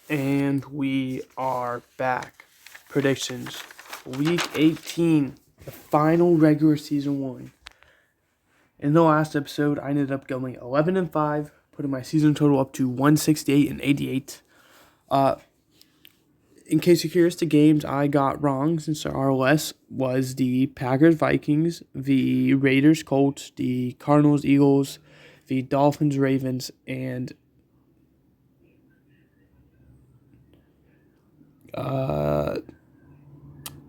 And we are back. Predictions. Week 18, the final regular season one. In the last episode, I ended up going 11-5, putting my season total up to 168-88. In case you're curious, the games I got wrong, since there are less, was the Packers-Vikings, the Raiders-Colts, the Cardinals-Eagles, the Dolphins-Ravens, and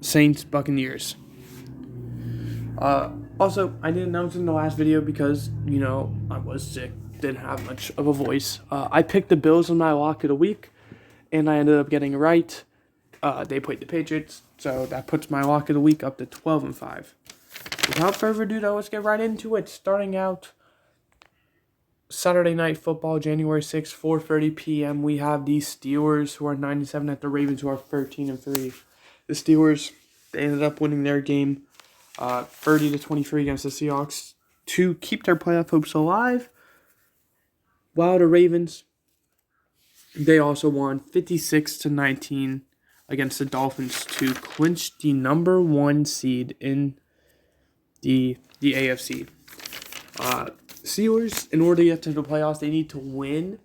Saints-Buccaneers. Also, I didn't announce in the last video because, I was sick, didn't have much of a voice. I picked the Bills in my lock of the week, and I ended up getting it right. They played the Patriots, so that puts my lock of the week up to 12-5. Without further ado, though, let's get right into it. Starting out Saturday Night Football, January 6th, 4:30 p.m., we have the Steelers, who are 9-7, at the Ravens, who are 13-3. The Steelers, they ended up winning their game 30-23 against the Seahawks to keep their playoff hopes alive. While the Ravens, they also won 56-19 against the Dolphins to clinch the number one seed in the AFC. Steelers, in order to get to the playoffs, they need to win,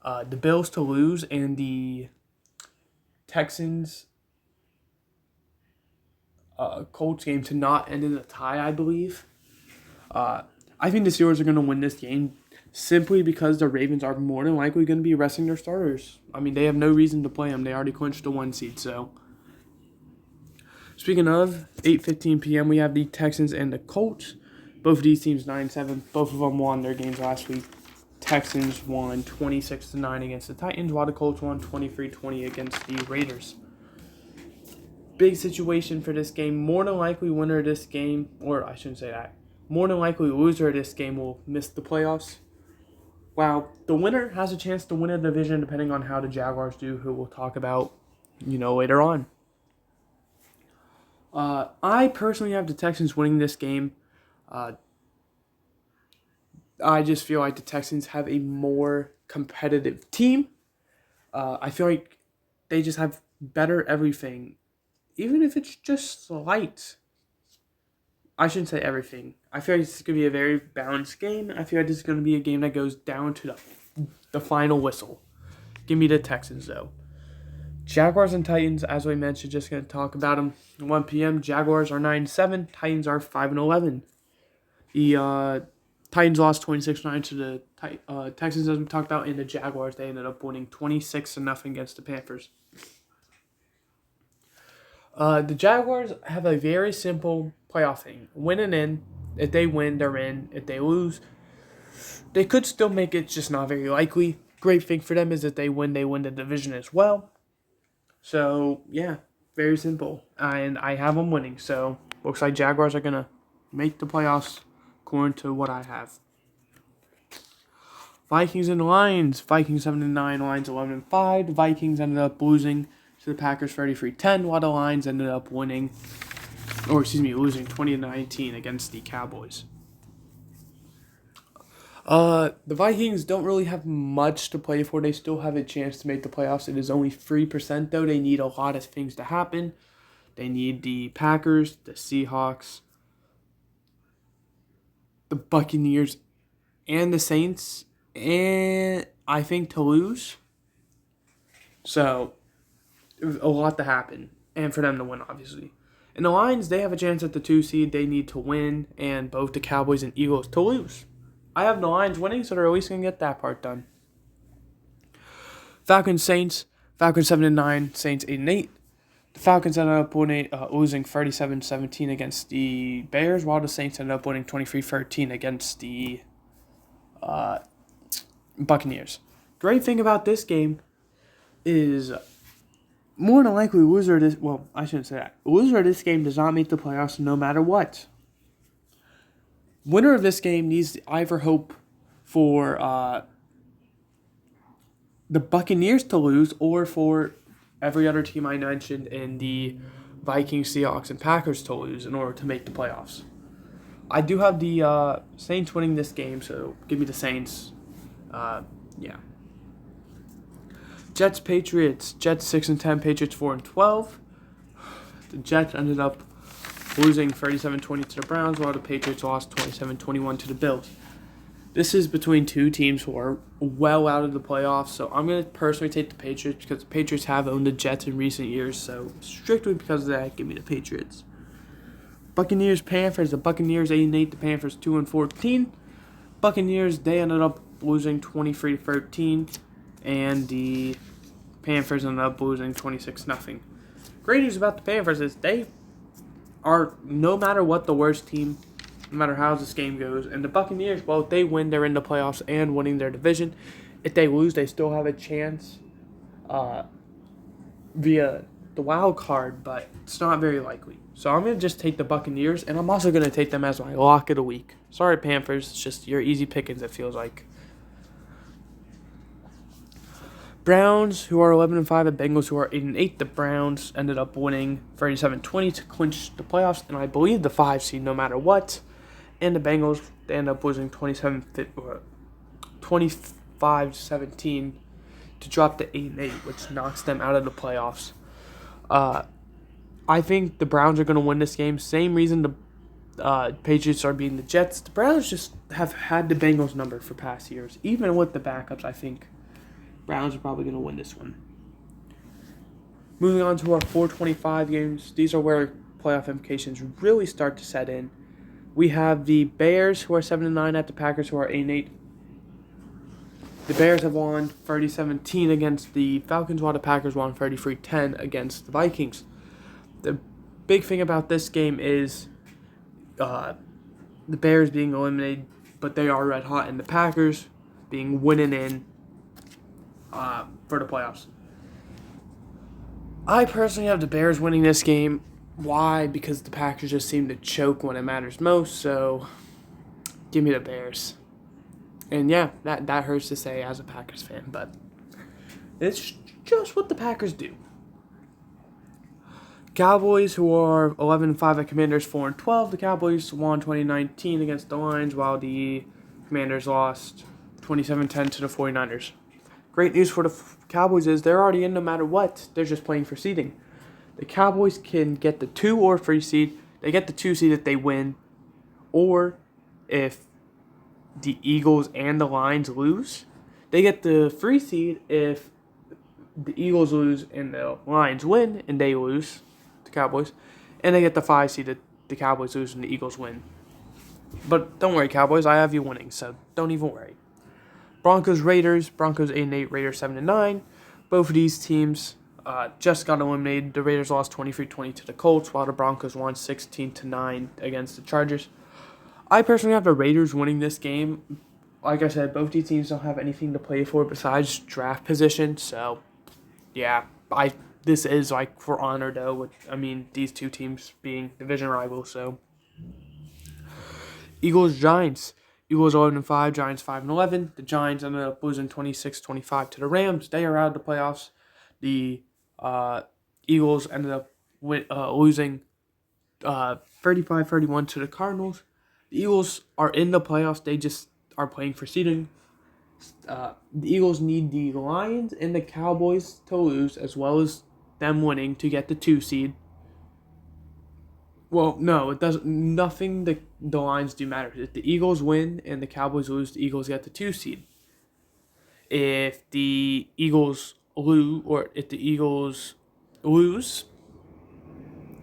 the Bills to lose, and the Texans Colts game to not end in a tie, I believe. I think the Steelers are going to win this game simply because the Ravens are more than likely going to be resting their starters. I mean, they have no reason to play them. They already clinched the one seed, so. Speaking of, 8:15 p.m., we have the Texans and the Colts. Both of these teams 9-7. Both of them won their games last week. Texans won 26-9 against the Titans, while the Colts won 23-20 against the Raiders. Big situation for this game. More than likely winner of this game, or I shouldn't say that. More than likely loser of this game will miss the playoffs. While the winner has a chance to win a division depending on how the Jaguars do, who we'll talk about, later on. I personally have the Texans winning this game. I just feel like the Texans have a more competitive team. I feel like they just have better everything, even if it's just slight. I shouldn't say everything. I feel like this is going to be a very balanced game. I feel like this is going to be a game that goes down to the final whistle. Give me the Texans, though. Jaguars and Titans, as we mentioned, just going to talk about them. 1 p.m., Jaguars are 9-7. Titans are 5-11. The Titans lost 26-9 to the Texans, as we talked about, and the Jaguars, they ended up winning 26-0 against the Panthers. The Jaguars have a very simple playoff thing. Win and in. If they win, they're in. If they lose, they could still make it, just not very likely. Great thing for them is if they win the division as well. So, yeah, very simple. And I have them winning. So, looks like Jaguars are going to make the playoffs according to what I have. Vikings and Lions. Vikings 7-9, Lions 11-5. The Vikings ended up losing to the Packers 33-10, while the Lions ended up losing 20-19 against the Cowboys. The Vikings don't really have much to play for. They still have a chance to make the playoffs. It is only 3%, though. They need a lot of things to happen. They need the Packers, the Seahawks, the Buccaneers, and the Saints, and I think to lose. So, a lot to happen, and for them to win, obviously. And the Lions, they have a chance at the 2 seed. They need to win, and both the Cowboys and Eagles to lose. I have the Lions winning, so they're at least going to get that part done. Falcons, Saints. Falcons 7-9, Saints 8-8. The Falcons ended up losing 37-17 against the Bears, while the Saints ended up winning 23-13 against the Buccaneers. Great thing about this game is more than likely loser of this. Well, I shouldn't say that. Loser of this game does not make the playoffs no matter what. Winner of this game needs to either hope for the Buccaneers to lose or for every other team I mentioned in the Vikings, Seahawks, and Packers to lose in order to make the playoffs. I do have the Saints winning this game, so give me the Saints. Yeah. Jets Patriots. Jets 6-10. Patriots 4-12. The Jets ended up losing 37-20 to the Browns, while the Patriots lost 27-21 to the Bills. This is between two teams who are well out of the playoffs, so I'm going to personally take the Patriots because the Patriots have owned the Jets in recent years, so strictly because of that, give me the Patriots. Buccaneers, Panthers. The Buccaneers 8-8, the Panthers 2-14. Buccaneers, they ended up losing 23-13, and the Panthers ended up losing 26-0. Great news about the Panthers is they are, no matter what, the worst team, no matter how this game goes. And the Buccaneers, well, if they win, they're in the playoffs and winning their division. If they lose, they still have a chance via the wild card, but it's not very likely. So I'm going to just take the Buccaneers, and I'm also going to take them as my lock of the week. Sorry, Panthers. It's just your easy pickings, it feels like. Browns, who are 11-5, and Bengals, who are 8-8. The Browns ended up winning 37-20 to clinch the playoffs, and I believe the 5 seed no matter what. And the Bengals, they end up losing 25-17 to drop to 8-8, which knocks them out of the playoffs. I think the Browns are going to win this game. Same reason the Patriots are beating the Jets. The Browns just have had the Bengals number for past years. Even with the backups, I think Browns are probably going to win this one. Moving on to our 425 games. These are where playoff implications really start to set in. We have the Bears, who are 7-9, at the Packers, who are 8-8. The Bears have won 30-17 against the Falcons, while the Packers won 33-10 against the Vikings. The big thing about this game is the Bears being eliminated, but they are red hot, and the Packers being winning in for the playoffs. I personally have the Bears winning this game. Why? Because the Packers just seem to choke when it matters most, so give me the Bears. And yeah, that hurts to say as a Packers fan, but it's just what the Packers do. Cowboys, who are 11-5 at Commanders 4-12. The Cowboys won 2019 against the Lions, while the Commanders lost 27-10 to the 49ers. Great news for the Cowboys is they're already in no matter what. They're just playing for seeding. The Cowboys can get the 2 or 3 seed. They get the 2 seed if they win, or if the Eagles and the Lions lose. They get the 3 seed if the Eagles lose and the Lions win and they lose, the Cowboys. And they get the 5 seed if the Cowboys lose and the Eagles win. But don't worry, Cowboys, I have you winning, so don't even worry. Broncos, Raiders. Broncos 8-8, Raiders 7-9. Both of these teams just got eliminated. The Raiders lost 23-20 to the Colts, while the Broncos won 16-9 against the Chargers. I personally have the Raiders winning this game. Like I said, both these teams don't have anything to play for besides draft position. So, yeah, this is like for honor, though. These two teams being division rivals. So, Eagles, Giants. Eagles 11-5, Giants 5-11. The Giants ended up losing 26-25 to the Rams. They are out of the playoffs. The Eagles ended up losing 35-31 to the Cardinals. The Eagles are in the playoffs. They just are playing for seeding. The Eagles need the Lions and the Cowboys to lose, as well as them winning to get the 2 seed. Well, no, it doesn't. Nothing the Lions do matters. If the Eagles win and the Cowboys lose, the Eagles get the 2 seed. If the Eagles lose, or if the Eagles lose,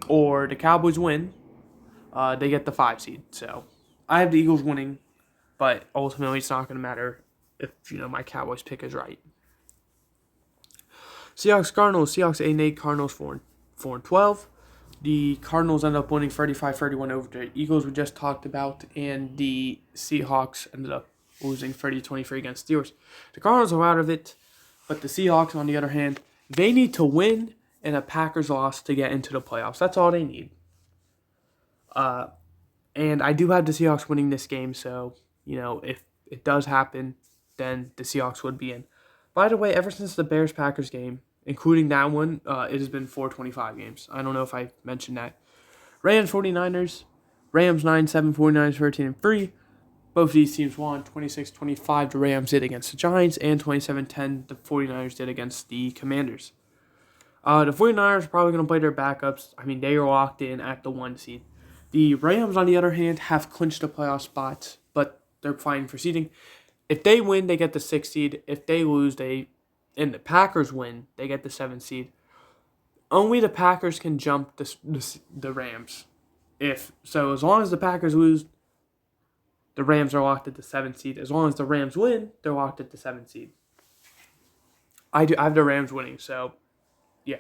or the Cowboys win, they get the 5 seed. So I have the Eagles winning, but ultimately it's not going to matter if my Cowboys pick is right. Seahawks, Cardinals. Seahawks 8-8, Cardinals 4-12. The Cardinals end up winning 35-31 over the Eagles we just talked about, and the Seahawks ended up losing 30-23 against Steelers. The Cardinals are out of it, but the Seahawks, on the other hand, they need to win and a Packers loss to get into the playoffs. That's all they need. And I do have the Seahawks winning this game, so, if it does happen, then the Seahawks would be in. By the way, ever since the Bears-Packers game, including that one, it has been 425 games. I don't know if I mentioned that. Rams 49ers. Rams 9-7, 49ers 13-3. Both these teams won 26-25. The Rams did against the Giants, and 27-10 the 49ers did against the Commanders. The 49ers are probably going to play their backups. I mean, they are locked in at the 1 seed. The Rams, on the other hand, have clinched a playoff spot, but they're fighting for seeding. If they win, they get the 6 seed. If they lose, and the Packers win, they get the 7 seed. Only the Packers can jump the Rams. As long as the Packers lose, the Rams are locked at the 7th seed. As long as the Rams win, they're locked at the 7th seed. I have the Rams winning, so yeah.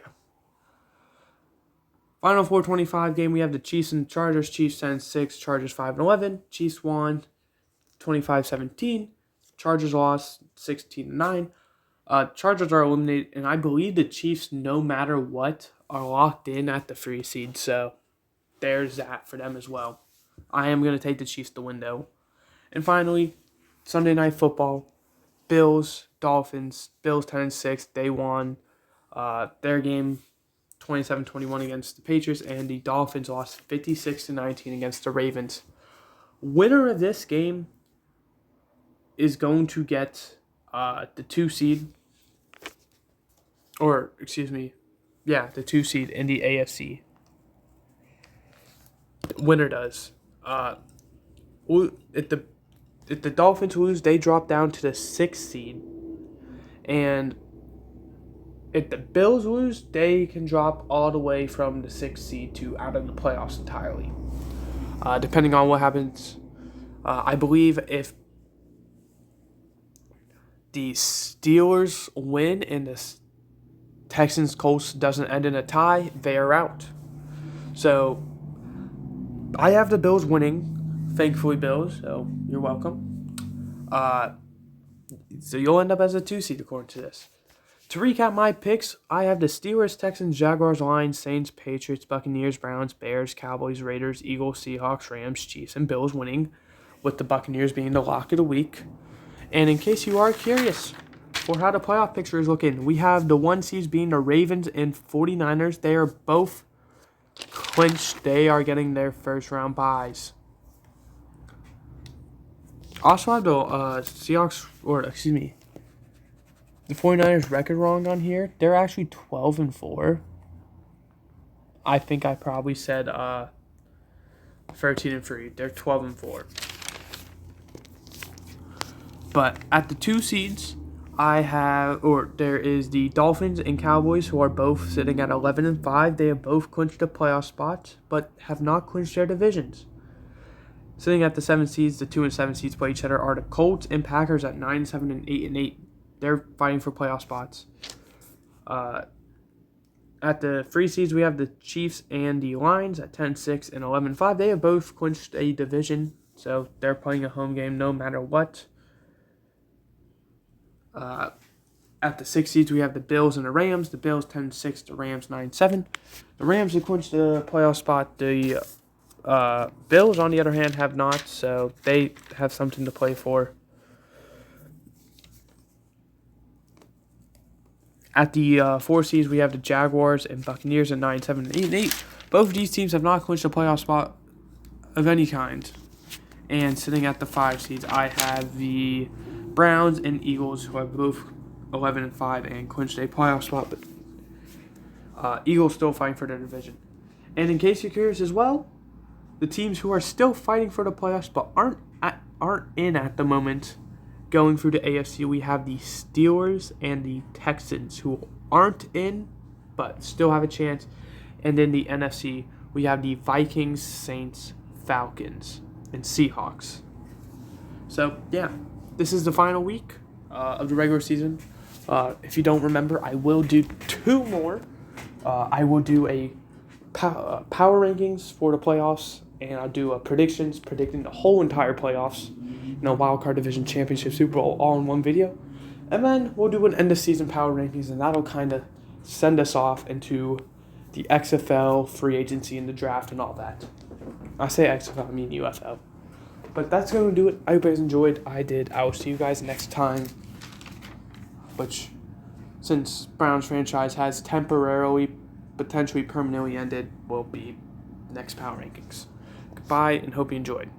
Final 425 game, we have the Chiefs and Chargers. Chiefs 10-6, Chargers 5-11. Chiefs won 25-17. Chargers lost 16-9. Chargers are eliminated, and I believe the Chiefs, no matter what, are locked in at the 3 seed. So there's that for them as well. I am going to take the Chiefs to win, though. And finally, Sunday Night Football. Bills, Dolphins. Bills 10-6. They won their game 27-21 against the Patriots, and the Dolphins lost 56-19 against the Ravens. Winner of this game is going to get the 2 seed, the 2 seed in the AFC. Winner does. If the Dolphins lose, they drop down to the 6th seed, and if the Bills lose, they can drop all the way from the 6th seed to out of the playoffs entirely. Depending on what happens, I believe if the Steelers win and the Texans-Colts doesn't end in a tie, they are out. So I have the Bills winning. Thankfully, Bills, so you're welcome. So you'll end up as a 2 seed according to this. To recap my picks, I have the Steelers, Texans, Jaguars, Lions, Saints, Patriots, Buccaneers, Browns, Bears, Cowboys, Raiders, Eagles, Seahawks, Rams, Chiefs, and Bills winning, with the Buccaneers being the lock of the week. And in case you are curious for how the playoff picture is looking, we have the 1 seeds being the Ravens and 49ers. They are both clinched. They are getting their first round byes. Also have the 49ers record wrong on here. They're actually 12-4. I think I probably said 13-3. They're 12-4. But at the 2 seeds, there is the Dolphins and Cowboys, who are both sitting at 11-5. They have both clinched a playoff spot, but have not clinched their divisions. Sitting at the 7 seeds, the 2 and 7 seeds play each other are the Colts and Packers at 9-7 and 8-8. They're fighting for playoff spots. At the 3 seeds, we have the Chiefs and the Lions at 10-6 and 11-5. They have both clinched a division, so they're playing a home game no matter what. At the 6 seeds, we have the Bills and the Rams. The Bills 10-6, the Rams 9-7. The Rams have clinched the playoff spot. The Bills, on the other hand, have not, so they have something to play for. At the 4 seeds, we have the Jaguars and Buccaneers at 9-7 and 8-8. Both of these teams have not clinched a playoff spot of any kind. And sitting at the 5 seeds, I have the Browns and Eagles, who are both 11-5 and clinched a playoff spot. But Eagles still fighting for their division. And in case you're curious as well, the teams who are still fighting for the playoffs but aren't in at the moment, going through the AFC, we have the Steelers and the Texans, who aren't in but still have a chance. And in the NFC, we have the Vikings, Saints, Falcons, and Seahawks. So, yeah, this is the final week of the regular season. If you don't remember, I will do 2 more. I will do a power rankings for the playoffs, and I'll do predictions predicting the whole entire playoffs, wild card, division, championship, Super Bowl, all in one video. And then we'll do an end of season power rankings, and that'll kind of send us off into the XFL, free agency, and the draft, and all that. I say XFL, I mean UFL. But that's going to do it. I hope you guys enjoyed. I did. I will see you guys next time. Which, since Browns franchise has temporarily, potentially permanently ended, will be next power rankings. Goodbye, and hope you enjoyed.